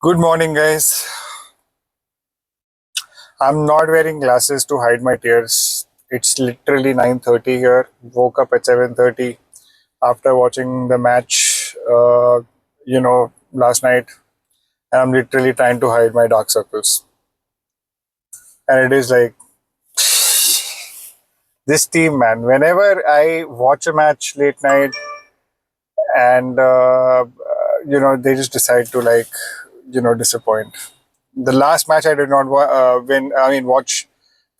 Good morning, guys. I'm not wearing glasses to hide my tears. It's literally 9:30 here. Woke up at 7:30 after watching the match, last night. And I'm literally trying to hide my dark circles. And it is like this team, man. Whenever I watch a match late night, and they just decide to disappoint. The last match I did not win. I mean, watch.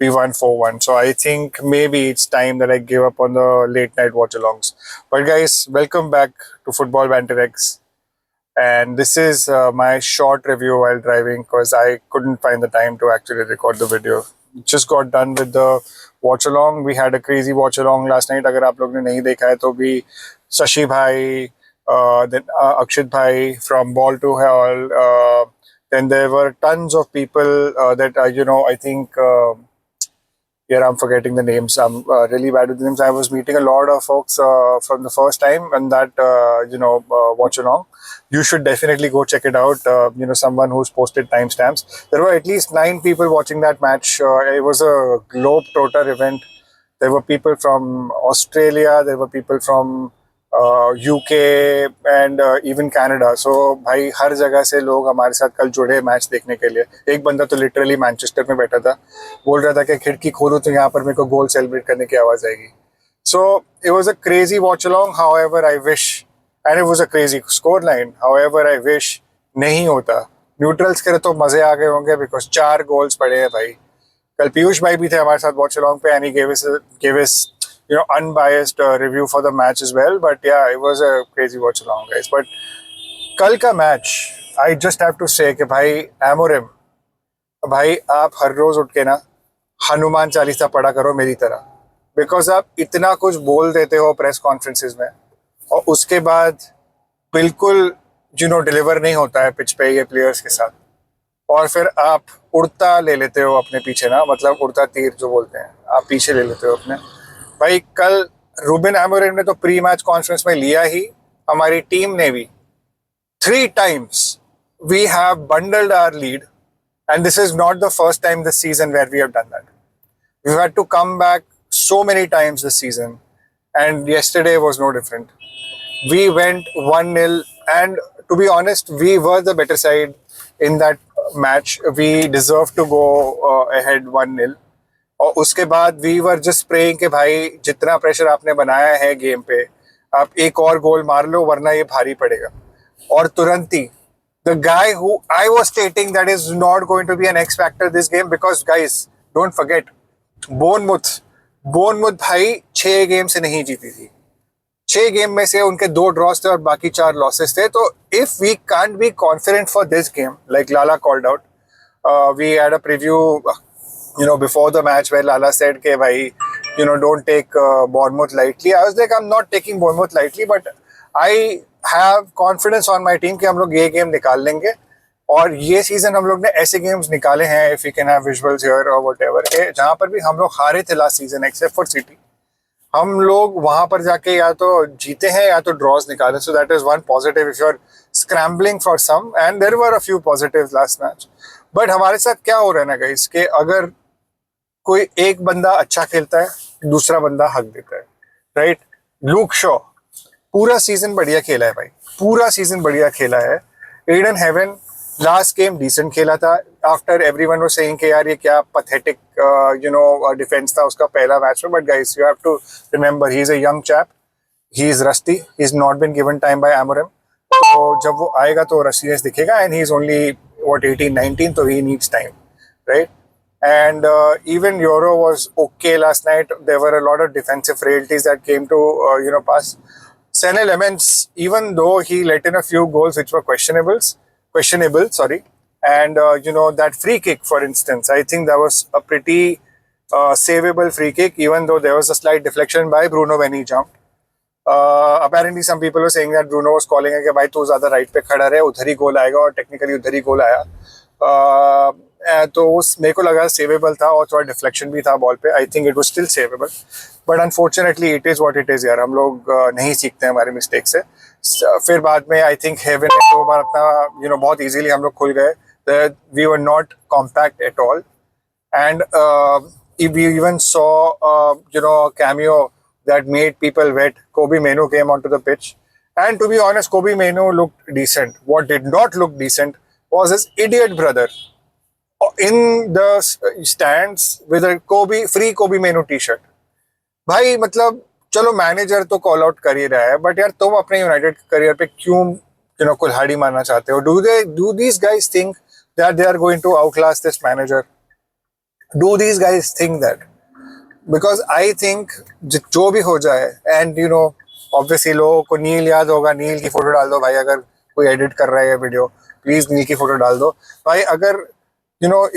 We won 4-1. So I think maybe it's time that I give up on the late night watch alongs. But guys, welcome back to Football Banter X. And this is my short review while driving because I couldn't find the time to actually record the video. Just got done with the watch along. We had a crazy watch along last night. अगर आप लोग ने नहीं देखा है तो भी शशि भाई, then Akshit bhai from Ball to Hall. Then there were tons of people that I think. Here I'm forgetting the names. I'm really bad with the names. I was meeting a lot of folks from the first time and that watch along. You should definitely go check it out. Someone who's posted timestamps. There were at least 9 people watching that match. It was a globe-trotter event. There were people from Australia. There were people from UK and even Canada. So भाई हर जगह से लोग हमारे साथ कल जुड़े match देखने के लिए. एक बंदा तो लिटरली मैनचेस्टर में बैठा था, बोल रहा था कि खिड़की खोलूं तो यहाँ पर मेरे को गोल सेलिब्रेट करने की आवाज आएगी. So it was a crazy watch along. However, I wish, and it was a crazy score line. However, I wish नहीं होता. न्यूट्रल्स करे तो मजे आ गए होंगे because 4 गोल्स पड़े हैं भाई. कल पीयूष भाई भी थे हमारे साथ वॉच अलॉन्ग पे, and he gave us unbiased review for the match as well. But yeah, it was a crazy watch along, guys. But कल का match, I just have to say कि भाई Amorim, भाई आप हर रोज उठ के ना हनुमान चालीसा पढ़ा करो मेरी तरह, बिकॉज आप इतना कुछ बोल देते हो प्रेस कॉन्फ्रेंसेस में और उसके बाद बिल्कुल डिलीवर नहीं होता है पिच पे ये प्लेयर्स के साथ, और फिर आप उड़ता ले लेते हो अपने पीछे ना, मतलब उड़ता तीर जो बोलते हैं, आप पीछे ले लेते हो अपने. भाई कल रूबेन अमोरिम ने तो प्री मैच कॉन्फ्रेंस में लिया ही, हमारी टीम ने भी 3 times we have bundled our lead, and this is not the first time this season where we have done that. We've had to come back so many times this season, and yesterday was no different. We went 1-0, and to be honest, we were the better side in that match. We deserved to go ahead 1-0. और उसके बाद we were just praying कि भाई जितना pressure आपने बनाया है game पे, आप एक और गोल मार लो वरना ये भारी पड़ेगा. और तुरंत ही the guy who I was stating that is not going to be an X factor this game, because guys don't forget Bournemouth भाई 6 गेम से नहीं जीती थी. 6 गेम में से उनके 2 ड्रॉस थे और बाकी 4 लॉसेस थे. तो if we can't be confident for this game, like Lala called out, we had a preview before the match where Lala said कि भाई don't take Bournemouth lightly. I was like, I'm not taking Bournemouth lightly, but I have confidence on my team कि हम लोग ये game निकाल लेंगे. और ये सीजन हम लोग ने ऐसे गेम्स निकाले हैं, if we can have visuals here or whatever, जहाँ पर भी हम लोग हारे थे last season except for city, हम लोग वहां पर जाके या तो जीते हैं या तो ड्रॉज निकाले. So that is one positive if you are scrambling for some, and there were a few positives last match. But हमारे साथ क्या हो रहा है ना गाइस, कि अगर कोई एक बंदा अच्छा खेलता है, दूसरा बंदा हक देता है, राइट. लूक शॉ पूरा सीजन बढ़िया खेला है भाई, पूरा सीजन बढ़िया खेला है. Ayden Heaven last game decent खेला था, आफ्टर एवरीवन वाज सेइंग कि यार ये क्या पैथेटिक डिफेंस था उसका पहला मैच में. But guys you have to remember he is a young chap, he is rusty, he is not been given time by Amorim. तो जब वो आएगा तो रस्टीनेस दिखेगा, and he is only what 18-19, so he needs time, right? And even Euro was okay last night. There were a lot of defensive frailties that came to pass. Senne Lemens, even though he let in a few goals which were questionable, sorry, and that free kick, for instance, I think that was a pretty savable free kick, even though there was a slight deflection by Bruno when he jumped. Apparently some people were saying that Bruno was calling है कि भाई तू ज्यादा right पे खड़ा रहे, उधर ही गोल आएगा, और टेक्निकली उधर ही गोल आया. तो उस मेरे को लगा सेवेबल था और थोड़ा डिफ्लेक्शन भी था बॉल पे. I think it was still saveable, but unfortunately it is what it is यार. हम लोग नहीं सीखते हैं हमारे मिस्टेक से. फिर बाद में आई थिंक हेवन ने दो बार अपना बहुत इजीली हम लोग खुल गए. We were not compact at all. And we even saw, a cameo that made people wet. Kobe Manu came onto the pitch. And to be honest, Kobe Manu looked decent. What did not look decent was his idiot brother in the stands with a free Kobe Manu t-shirt. भाई मतलब चलो manager तो call out कर ही रहा है, but यार तुम अपने यूनाइटेड करियर पे क्यों कुल्हाड़ी मारना चाहते हो? Do these guys think that they are going to outlast this manager? Do these guys think that? Because I think जो भी हो जाए, and obviously लोगों को नील याद होगा. नील की फोटो डाल दो भाई, अगर कोई एडिट कर रहा है ये वीडियो प्लीज नील की फोटो डाल दो भाई. अगर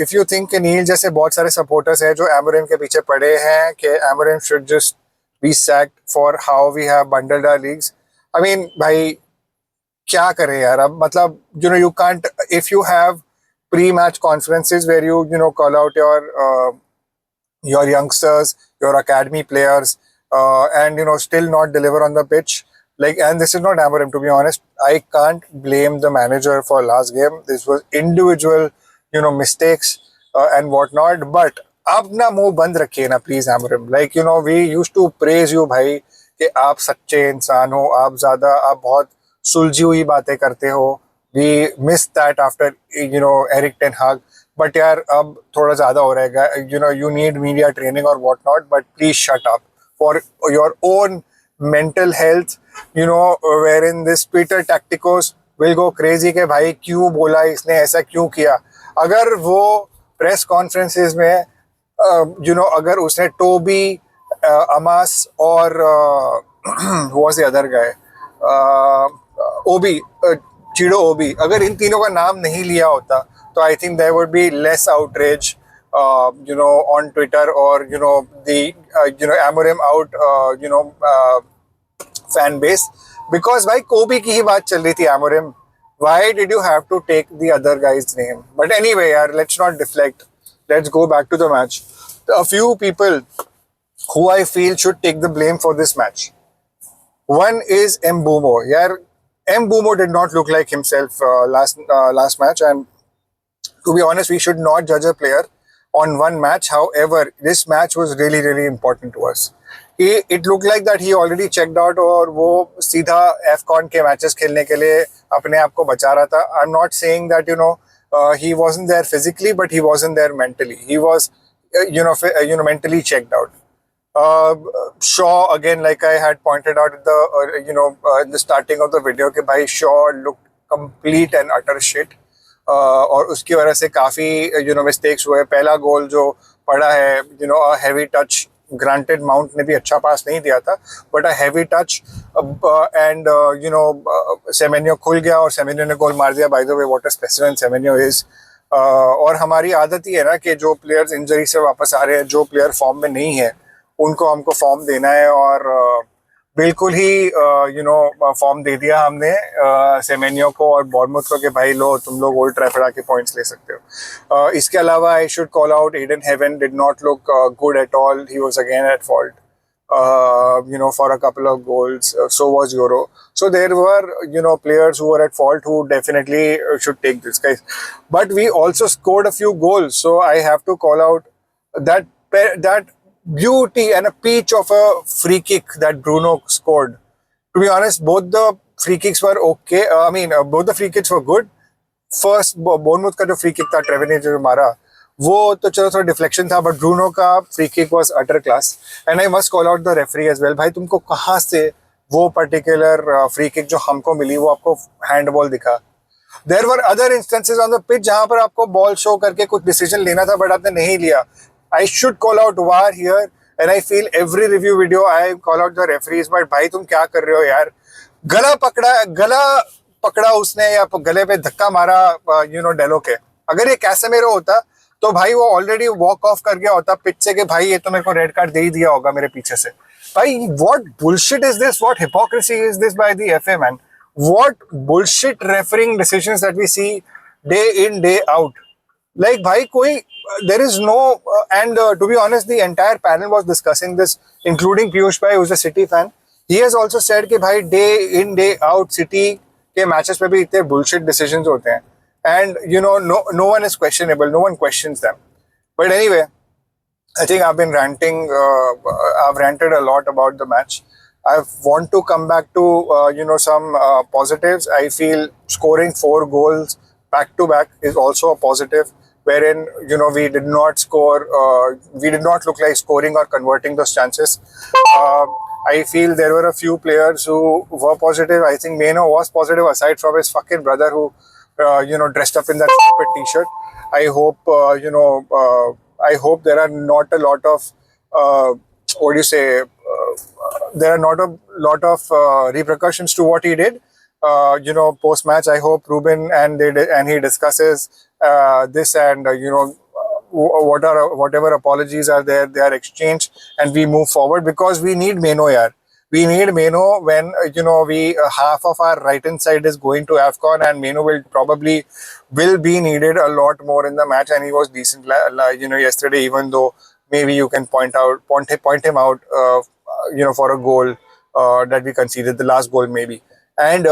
इफ यू थिंक कि नील जैसे बहुत सारे सपोर्टर्स हैं जो एमोरिम के पीछे पड़े हैं कि Amorim should just be sacked for how we have bundled our leagues. I mean भाई क्या करें यार अब. मतलब you can't, if you have pre-match conferences where you call out your youngsters, your academy players, and still not deliver on the pitch. And this is not Amorim, to be honest. I can't blame the manager for last game. This was individual mistakes and whatnot. But अब ना मुंह बंद रखिए ना please Amorim. We used to praise you भाई कि आप सच्चे इंसान हो, आप बहुत सुलझी हुई बातें करते हो. We missed that after Eric Ten Hag. But यार अब थोड़ा ज़्यादा हो रहेगा. You need media training or whatnot, but please shut up for your own mental health. Wherein this Peter Tacticos will go crazy के भाई क्यों बोला इसने, ऐसा क्यों किया. अगर वो प्रेस कॉन्फ्रेंसेज में अगर उसने टोबी, अमास और was the other guy, ओबी, चिडो ओबी, अगर इन तीनों का नाम नहीं लिया होता तो I think there would be less outrage on Twitter और Amorim out fan base. Because भाई कोबी की ही बात चल रही थी. Amorim, why did you have to take the other guy's name? But anyway यार, let's not deflect. Let's go back to the match. A few people who I feel should take the blame for this match. One is Mbeumo. यार Mbeumo did not look like himself last match, and to be honest, we should not judge a player on one match. However, this match was really, really important to us. It looked like that he already checked out और वो सीधा AFCON के matches खेलने के लिए अपने आप को बचा रहा था. I'm not saying that he wasn't there physically, but he wasn't there mentally. He was mentally checked out. Shaw, again, like I had pointed out at the in the starting of the video, कि भाई Shaw looked complete and utter shit. और उसकी वजह से काफ़ी mistakes हुए. पहला गोल जो पड़ा है, हैवी टच, ग्रांटेड माउंट ने भी अच्छा पास नहीं दिया था, but a heavy touch and Semenyo खुल गया और सेमेन्यो ने गोल मार दिया. By the way, what a specimen Semenyo is. और हमारी आदत ही है ना कि जो प्लेयर्स इंजरी से वापस आ रहे हैं, जो प्लेयर फॉर्म में नहीं है, उनको हमको फॉर्म देना है. और बिल्कुल ही फॉर्म दे दिया हमने सेमेन्यो को और बॉर्नमouth को कि भाई लो, तुम लोग ओल्ड ट्रैफर्ड आके पॉइंट्स ले सकते हो. इसके अलावा I should call out Ayden Heaven. Did not look good at all. He was again at fault for a couple of goals. So was Euro. So there were players who were at fault who definitely should take this, guys. But we also scored a few goals. So I have to call out that beauty and a peach of a free kick that Bruno scored. To be honest, both the free kicks were okay. Both the free kicks were good. First, Bournemouth का जो free kick था, Trevor ने जो मारा, वो तो चलो थोड़ा डिफ्लेक्शन था, बट ब्रूनो का free kick was utter class. And I must call out the referee as well. भाई तुमको कहाँ से वो पर्टिकुलर फ्री किक जो हमको मिली वो आपको हैंडबॉल दिखा? There were other instances on the pitch जहां पर आपको बॉल शो करके कुछ डिसीजन लेना था, बट आपने नहीं लिया. आई should call out war here, and I feel every review video I call out the referees. But भाई तुम क्या कर रहे हो यार? गला पकड़ा उसने, या गले पे धक्का मारा डेलो के. अगर ये कैसेमेरो होता तो भाई वो ऑलरेडी वॉक ऑफ कर गया होता पिच से कि भाई ये तो मेरे को रेड कार्ड दे ही दिया होगा मेरे पीछे से. भाई what bullshit is this? What hypocrisy is this by the FA, man? What bullshit refereeing decisions that we see day in day out. Like, bhai, koi, there is no, and to be honest, the entire panel was discussing this, including Piyush Bhai, who's a City fan. He has also said कि भाई day in day out City के matches पे भी इतने bullshit decisions होते हैं, and no one is questionable, no one questions them. But anyway, I think I've been ranting. I've ranted a lot about the match. I want to come back to some positives. I feel scoring 4 goals back to back is also a positive. Wherein we did not score, we did not look like scoring or converting those chances. Uh, I feel there were a few players who were positive. I think Meno was positive, aside from his fucking brother who dressed up in that stupid T-shirt. I hope I hope there are not a lot of what do you say? There are not a lot of repercussions to what he did. Post match, I hope Ruben and he discusses this, and whatever apologies are there, they are exchanged, and we move forward, because we need Meno, yaar. We need Meno when we half of our right hand side is going to Afcon, and Meno will be needed a lot more in the match, and he was decent yesterday, even though maybe you can point him out for a goal that we conceded, the last goal maybe. And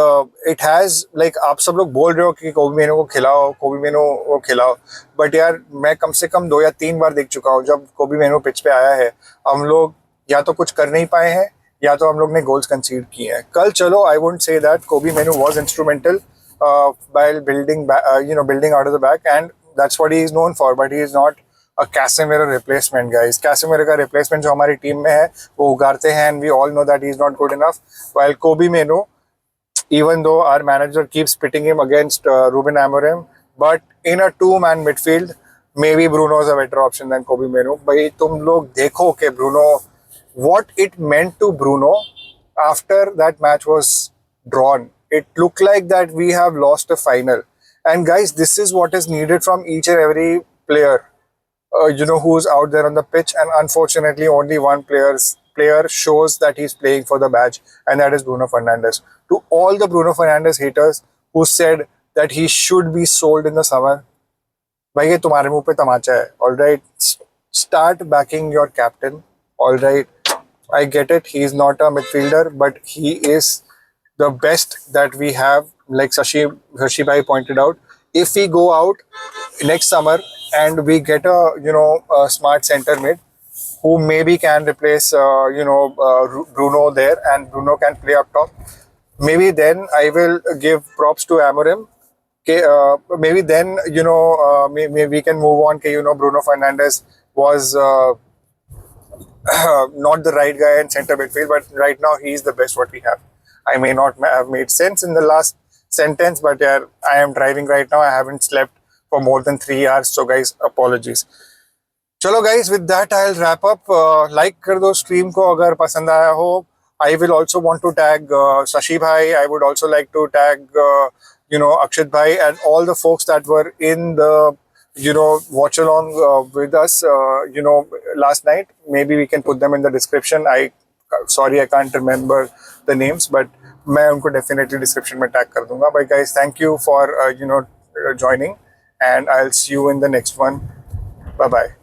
it has, like, आप सब लोग बोल रहे हो कि कोबी मेनो को खिलाओ, बट यार मैं कम से कम 2 या 3 बार देख चुका हूँ, जब कोबी मेनो पिच पे आया है हम लोग या तो कुछ कर नहीं पाए हैं, या तो हम लोग ने गोल्स कंसीड किए हैं. कल चलो, आई वुडंट से दैट कोबी मेनू was instrumental while building out of the back, and that's what he is known for, but he is not a Casemiro replacement, guys. Casemiro का replacement जो हमारी टीम में है वो उगारते हैं, and we all know that he is not good enough, while Kobe Menu, even though our manager keeps pitting him against Ruben Amorim, but in a 2-man midfield, maybe Bruno is a better option than Kobe Menu. भाई तुम लोग देखो कि Bruno, what it meant to Bruno after that match was drawn. It looked like that we have lost a final. And guys, this is what is needed from each and every player, who's out there on the pitch. And unfortunately, only one player shows that he's playing for the badge, and that is Bruno Fernandes. To all the Bruno Fernandes haters who said that he should be sold in the summer, भाई ये तुम्हारे मुंह पे तमाचा है. All right, start backing your captain. All right, I get it. He is not a midfielder, but he is the best that we have. Like Shashi Bhai pointed out, if we go out next summer and we get a smart center mid who maybe can replace Bruno there, and Bruno can play up top, maybe then I will give props to Amorim. Okay, maybe then maybe we can move on. Okay, Bruno Fernandes was not the right guy in center midfield, but right now he is the best what we have. I may not have made sense in the last sentence, but yeah, I am driving right now. I haven't slept for more than 3 hours, so guys, apologies. Chalo guys, with that I'll wrap up. Like कर दो stream को अगर पसंद आया हो. I will also want to tag Shashi Bhai. I would also like to tag Akshit Bhai and all the folks that were in the watch along with us last night. Maybe we can put them in the description. Sorry, I can't remember the names, but मैं उनको definitely description में tag कर दूंगा. But guys, thank you for joining, and I'll see you in the next one. Bye bye.